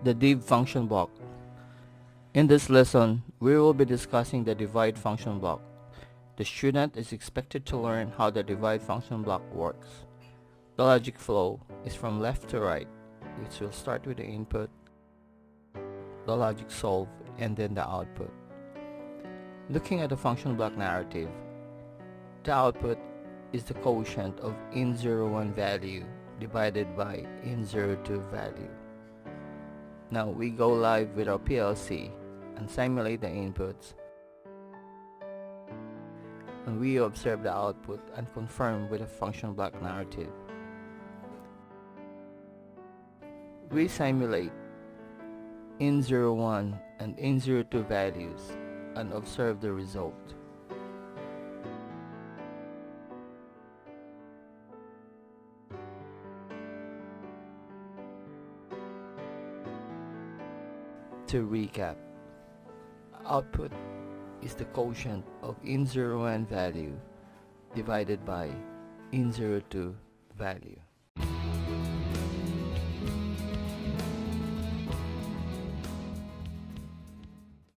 The DIV function block. In this lesson, we will be discussing the divide function block. The student is expected to learn how the divide function block works. The logic flow is from left to right, which will start with the input, the logic solve, and then the output. Looking at the function block narrative, the output is the quotient of in01 value divided by in02 value. Now we go live with our PLC and simulate the inputs, and we observe the output and confirm with the function block narrative. We simulate in01 and in02 values and observe the result. To recap, output is the quotient of in01 value divided by in02 value.